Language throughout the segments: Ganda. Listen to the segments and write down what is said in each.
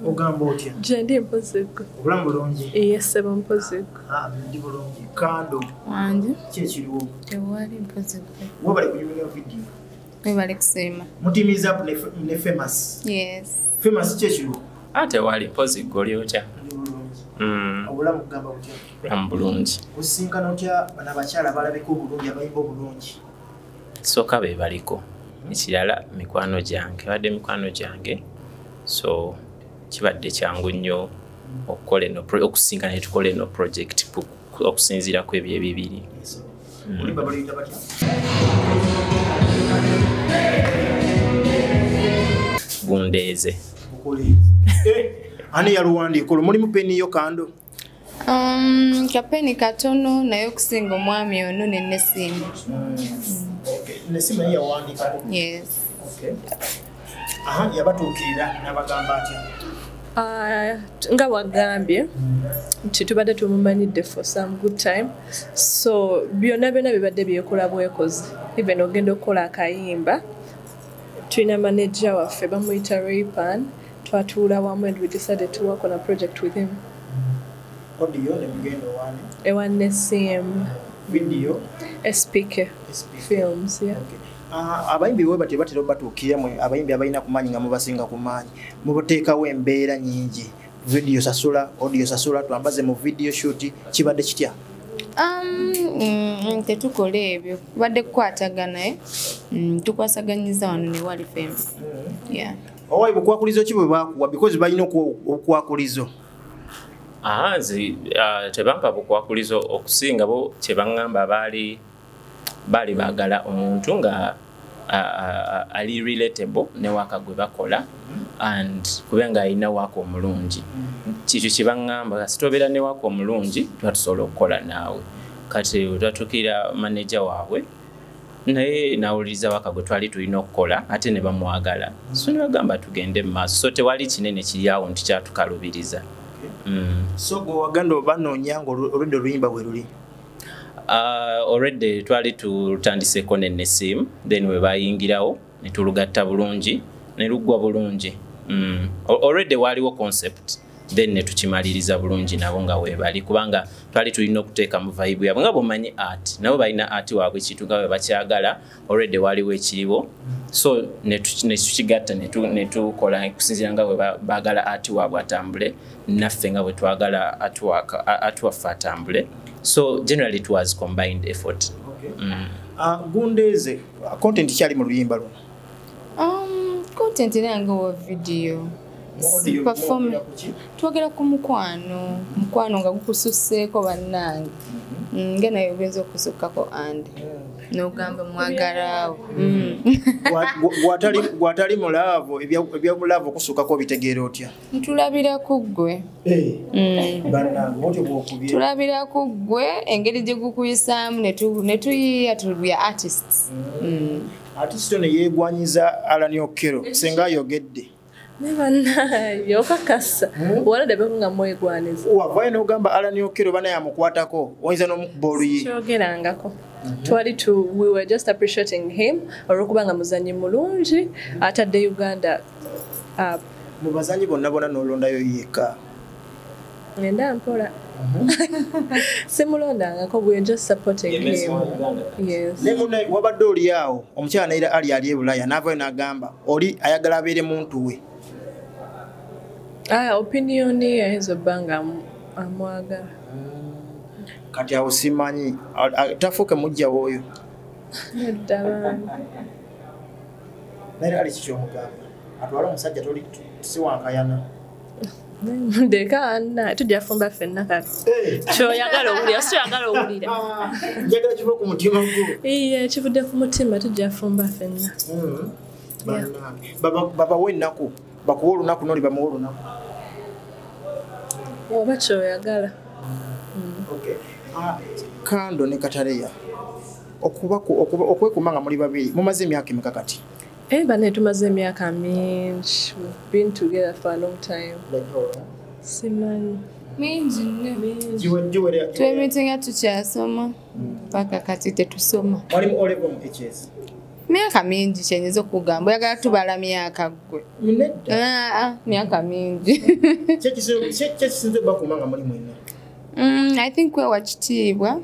Ogamba otya? Jendi mpozeko. Obulamu bulungi? Yes, mpozeko. Ndi bulungi. Kando. Wange. Kyekiriwo? Tewali mpozeko. Wabali kunyumira video? Webale kusema. Mutimiza up ne famous? Yes. Famous kyekiriwo? Tewali mpozeko oli otya? Obulamu kugamba otya? Obulamu bulungi. Kusinkana otya bana abakyala balabika obulungi abayimba obulungi? Soka be baliko. Ekirala mikwano gyange. Badde mikwano gyange. So kibadde kyangu nnyo okukola eno okusinkana ne tukola eno project okusinziira ku ebyo ebibiri. Olimba baliyita batya? Gundeeze. Ani yaluwandiika mulimu peni yo Kando? Kapeni katono naye okusinga omwami ono ne Nesimu. Okay. Nesimu naye yawandiika? Yes. Okay. Yabatuukirira n'abagamba atya? Nga wagambye nti tubadde tumumanyidde for some good time, so byonna bibadde byekola bwekozi. Even ogenda okukola akayimba tulina manager waffe bamuyita Raypan, twatuula wamu and we decided to work on a project with him. Audio ne mugendo wane? Ewan Nesimu. Video? SPK Films, yeah. Okay. Abayimbi we batera batuukira mwe abayimbi abalina kumanyi nga mubasinga kumanyi mubateekawo embeera nyingi, video sasula, audio sasula, twambaze mu video shoot, kibadde kitya? Tetukola ebyo, badde kukwatagana tukwasaganyiza wano ne wali femme. Yeah. Owayi bukwakulizo ki bwe bakuwa because balina okwakulizo? Tebampa bukwakulizo okusinga bo kye baŋŋamba baali baagala omuntu nga ali relatable ne waka gwe bakola and kubenga alina waka omulungi. Kikyo kye baŋŋamba sitobeera ne waka omulungi twatusobola okukola naawe. Kati otwatukira manager waabwe naye nawuliriza waka gwe twali tulina okukola ate ne bamwagala. So ne bagamba tugende mu maaso. So tewali kinene kiri awo nti kyatukalubiriza. So gwe waganda banoonya ng'oludde oluyimba bwe luli? Already twali tutandiseko ne Nesimu, then we bayingirawo ne tulugatta bulungi ne luggwa bulungi. Already waliwo concept, then ne tukimaliriza bulungi nabo nga weebali kubanga twali tulina okuteeka mu vibe yabwe nga bomanyi art nabo balina art waabwe ekintu nga bwe bakyagala. Already waliwo ekiriwo, so ne tukigatta ne tukola kusinziira nga bwe baagala art waabwe atambule naffe nga bwe twagala art waffe atambule. So generally it was combined effort. Okay. Gundeeze, content kyali mu luyimba luno? Content nange wa video. Perform. Twogera ku mukwano nga gukususseeko bannange. Ngena yogenza okusukkako andi. N'ogamba mwagalaawo. Gwatali mulaavu, ebyobulaavu okusukkako bitegeera otya? Ntulabira ku ggwe. Tulabira ku ggwe engeri gye gukuyisaamu ne tuyiya tulya artists. Artist ono yeegwanyiza Alani Okello senga ayogedde. Nebannayo kakasa walade bekunga mwegwaniza wavayo n'ogamba Alani Okello bana yamukwatako oyinza n'omukuba oluyi kyogerangako we were just appreciating him olwokubanga muzanyi mulungi atadde Uganda mu bazanyi bonna n'olondayo yekka ngenda mpola simulondangako we were just supporting him. Yes. Nemune wabadde oli awo omukyala naira ali ebulaya n'avayo n'agamba oli ayagala abeere muntu we. Opinion yahizo banga amwagala. Kati awo simanyi tafuuke mujja woyo. Naira ali kikyomugamba atwala omusajja toli siwankayana. Ndeka tujja fumba ffenna kati. Kyoyagala owulira so yagala owulira. Njagala kiva ku mutima gwo. Kivudde ku mutima tujja fumba ffenna. Baba w'ennaku bakuwa olunaku n'oli bamuwa olunaku. Oba kyoyagala. Okay. Kando ne Katareya okwekuma nga muli babiri mumaze emyaka emeka kati? Bane tumaze emyaka mingi. We've been together for a long time. Simanyi. Mingi nnyo. Twemitinga tukyasoma paka kati tetusoma. Mwalimu olevo mu HS? Myaka mingi kyenyiza okugamba oyagala tubala myaka gwe. Myaka mingi. Kyekisinze bakumanga muli mwena? I think kwewa kitiibwa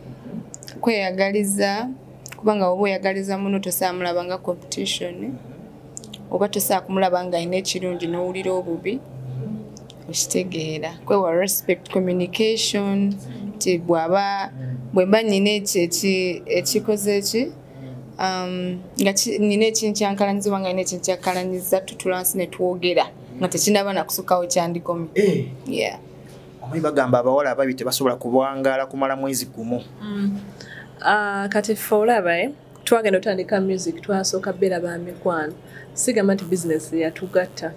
kweyagaliza kubanga oba oyagaliza muno tosaamulaba nga competition oba tosaa kumulaba nga ayina ekirungi n'owulira obubi okitegeera kwewa respect communication ti bwe mba nyina ekikoze eki nga nina ekinkyankalanyizibwa nga nina ekinkyankalanyiza tutulansi ne twogera nga tekinaba nakusukawo kyandikomye. Omanyi bagamba abawala ababiri tebasobola kubangaala kumala mwezi gumu. Kati ffe olaba twagenda otandika music twasooka beera ba mikwano sigamba nti bizinesi yatugatta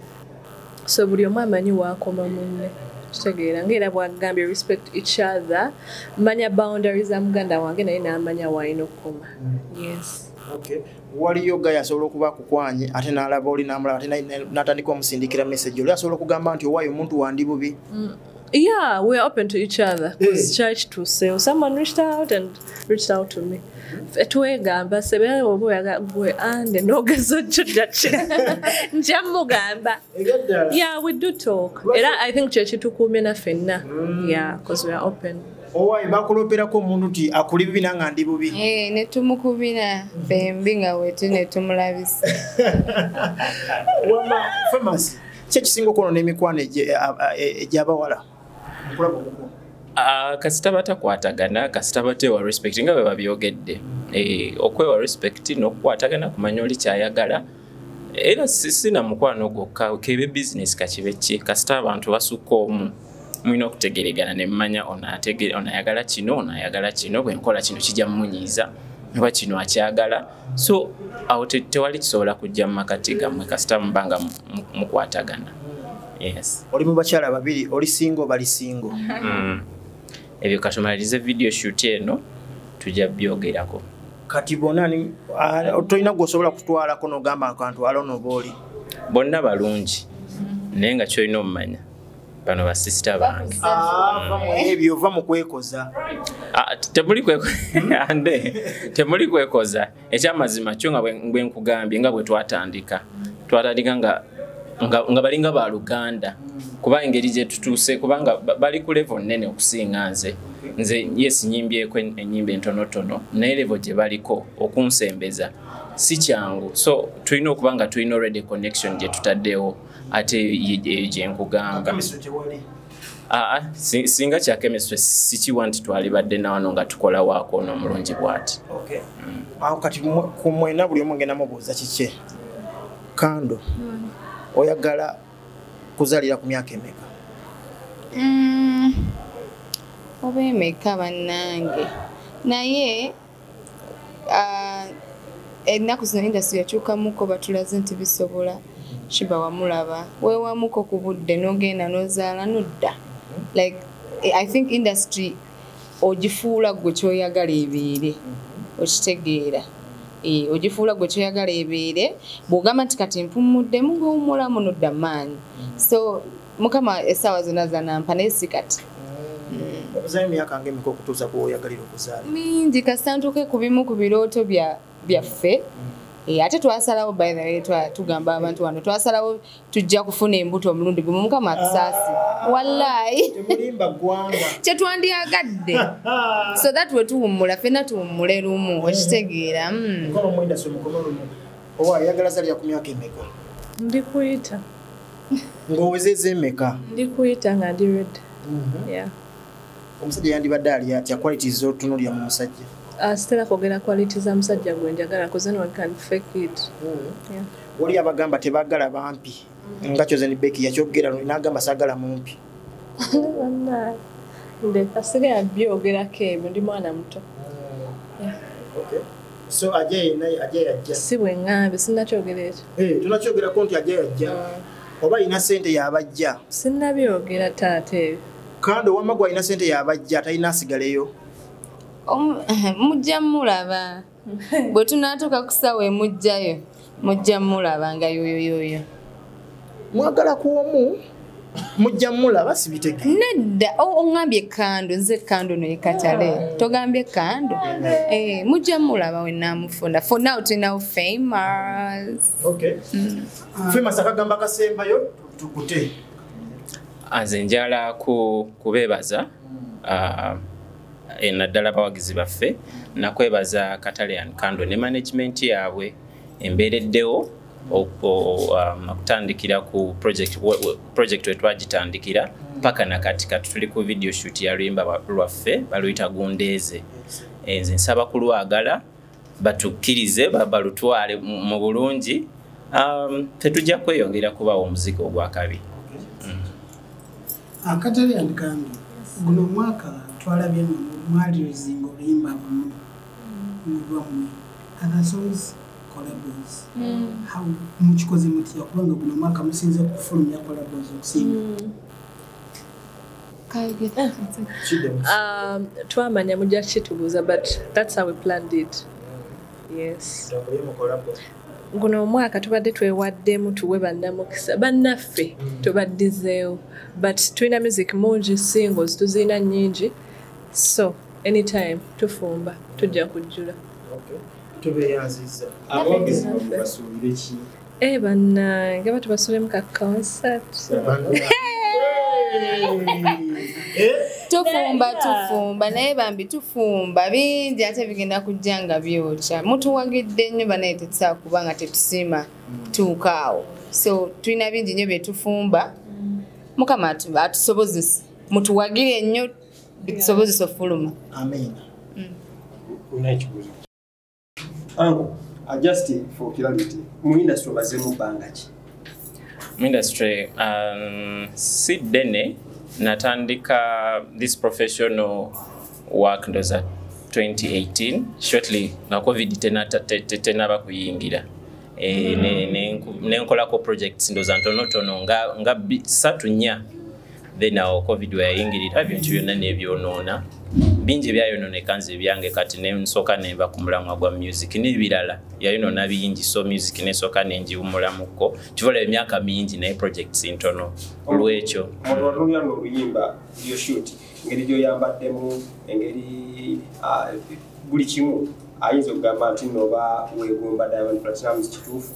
so buli omu amanyi waakoma munne kitegeera ngaera bwagambye respect each other manya boundaries za muganda wange naye n'amanya waalina okukoma. Waliyo gaye asobola okuba akukwanye ate n'alaba oli n'amulaba ate n'atandika omusindikira message oli asobola okugamba nti owaayo omuntu wandi bubi. Yeah, we're open to each other. Because church to say, someone reached out to me. Twegamba sebe obuyaga gwe ande nogezo chudachira. Njamugamba. Yeah, we do talk. I think church tukumye na fenna. Yeah, because we are open. Owaayi bakuloperako omuntu ti akuli bibi nanga ndi bubi. Ne tumukubira bembi nga wetu ne tumulabisa. Wama famous. Kyekisinga okwona n'emikwano egy'abawala. Kasita batakwatagana kasita bateewa respect nga bwe babyogedde okwewa respect n'okukwatagana kumanya oli kyayagala era sina mukwano gwokka kebe business kakibe ki kasita abantu basukka omu mulina okutegeregana ne mmanya onayagala kino bwe nkola kino kijja mmunyiiza oba kino akyagala so awo tewali kisobola kujja mu makati gammwe kasita mubanga mukwatagana. Yes. Oli mu bakyala babiri oli single bali single. Ebyo katumalirize video shoot eno tujja byogerako. Kati bonani tolina gwosobola kutwalako n'ogamba akantu alono booli. Bonna balungi naye nga kyolina omumanya bano ba sister bange. Ebyo ova mu kwekoza. Temuli kwekoza ekyamazima kyo nga bwe nkugambye nga bwe twatandika nga balinga ba Luganda kuba engeri gye tutuuse kubanga bali ku level nene okusinga nze yes nyimbyeko enyimba entonotono naye level gye baliko okunsembeza si kyangu so tulina okuba nga tulina already connection gye tutaddewo ate gye nkugamba singa kya chemistry sikiwa nti twalibadde nawano nga tukola waako n'omulungi bw'ati. Awo kati ku mwena buli omu ngenda mubuuza kiki Kando oyagala kuzalira ku myaka emeka? Oba emeka bannange naye ennaku zino industry yakyukamuko batulaze nti bisobola kiba wamulaba weewamuko ku budde n'ogenda n'ozaala nodda like I think industry ogifuula gwe kyoyagala ebeere okitegeera ogifuula gwe kyoyagala ebeere bw'ogamba nti kati mpumuddemu ng'omulamu nodda maanyi so mukama essaawa zonna zanampa naye si kati. Okuzaala emyaka ng'emeka okutuusa ku oyagalira okuzaala? Mingi kasantuke ku bimu ku birooto byaffe ate twasalawo by the way tugamba abantu wano twasalawo tujja kufuna embuto omulundi gumu mukama atusaasi wallahi temulimba ggwanga kyetwandiyagadde so that we tuwummula ffenna tuwummule lumu okitegeera. Mukama mwendasi omukono lumu oba ayagala zalira ku myaka emeka? Ndi kuyita. Ng'owezezza emeka? Ndi kuyita nga ndi ready. Omusajja yandibadde ali atya qualities z'otunuulira mu musajja? Sitera kwogera quality za musajja gwe njagala because anyone can fake it. Wali abagamba tebaagala bampi nga kyoze ni Becky yakyogera n'agamba saagala mumpi. Asigala byogerako ebyo ndi mwana muto. So ajja yajja? Si bwe ŋŋambye sinnakyogera ekyo. Tunakyogerako nti ajja yajja oba alina ssente y'abajja? Sinnabyogera taata ebyo. Kando wamagwa alina ssente y'abajja talina asigaleyo? Mujja mulaba bwe tunaatuuka ku ssaawa emujjayo mujja mulaba nga yoyoyoyo. Mwagala ku omu mujja mulaba sibiteke nedda ongambye kando nze kando ne katale togambye kando mujja mulaba we namufunda for now to now famous okay famous akagamba kasembayo tukute anze njala kubebaza naddala abawagizi baffe nakwebaza katale and kando ne management yaabwe embeereddewo okutandikira ku project wetwagitandikira paka nakatikati tuli ku video shoot ya luyimba lwaffe baluyita Gundeeze nze nsaba kulwagala batukkirize balutwale mu bulungi tetujja kweyongera kubawo omuziki ogwakabi Katale and Kando guno mwaka twalabye mwali luzingo oluyimba bumu other songs collabos how mukikoze muti yakubanga guno mwaka musinze kufulumya collabos okusinga twamanya mujja kitubuuza but that's how we planned it. Yes. Guno omwaka tubadde twewaddemu tuwe bannamukisa bannaffe tubaddizeewo but tulina music mungi singles tuzina nnyingi so anytime tufumba tujja kujjula tubeyanziza abongezi basuubire ki bannange batubasuulemu ka concert tufumba naye bambi tufumba bingi ate bigenda kujja nga byokya mutuwagidde nnyo banaye tetusobola kuba nga tetusima tuukaawo so tulina bingi nnyo byetufumba mukama atusobozesa mutuwagire nnyo bitusobozesa ofuluma amen just for clarity mu industry bazemu bangaki mu industry si ddene natandika this professional work ndoza 2018 shortly nga covid tenaba kuyingira nenkolako projects ndoza ntonotono nga 3-4 then awo covid weyayingirira ebintu byonna nebyonoona bingi byayononeka nze byange kati nensooka nenva ku mulamwa gwa music n'ebirala yayonoona bingi so music nesooka nenjiwumulamuko kivola emyaka mingi naye projects ntono olwekyo omuntu watunulira n'oluyimba yo shoot engeri gyoyambaddemu engeri buli kimu ayinza okugamba nti noba wegomba Diamond Platnumz kituufu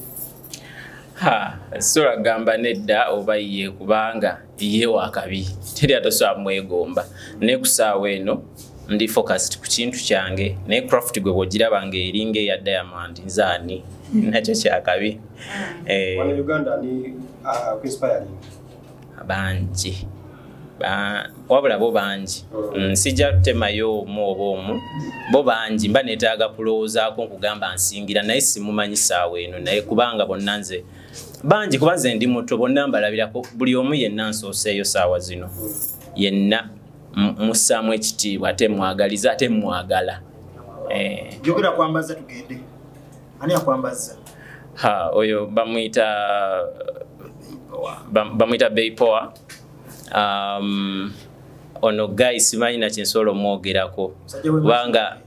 sola gamba nedda oba ye kubanga ye wakabi teri atasobola mwegomba ne kusaawa eno ndi focused ku kintu kyange ne craft gwe bwogiraba ng'eringa eya Diamond nzaani nakyo kyakabi wano Uganda ni inspiring bangi wabula bo bangi nsijja tutemayo omu oba omu bo bangi mba neetaaga kulowoozaako nkugamba nsingira naye simumanyi saawa eno naye kubanga bonna nze bangi kuba nze ndi muto bonna mbalabirako buli omu yenna nsooseeyo saawa zino yenna mussaamu ekitiibwa ate mwagaliza ate mwagala jogera kwambaza tugende ani akwambaza oyo bamwita Beipoa ono guy simanyi na kinsoolo mwogerako kubanga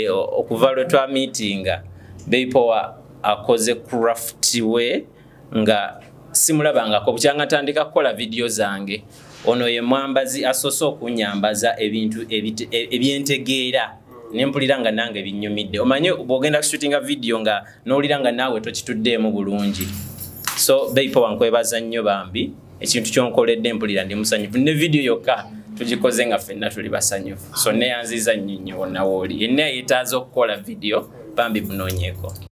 okuva lwe twa meetinga Beipoa akoze craft we nga simulabangako bukyanga tandika kukola video zange ono ye mwambazi asoose okunyambaza ebintu ebyentegeera nempulira nga nange binyumidde omanye bwogenda kushootinga video nga nowulira nga naawe tokituddeemu bulungi so Beipoa nkwebaza nnyo bambi ekintu kyonkoledde mpulira ndi musanyufu ne video yokka tugikoze nga ffenna tuli basanyufu so neyanziza nnyo nnyo wonna wooli yenna yeetaaza okukola video bambi munoonyeeko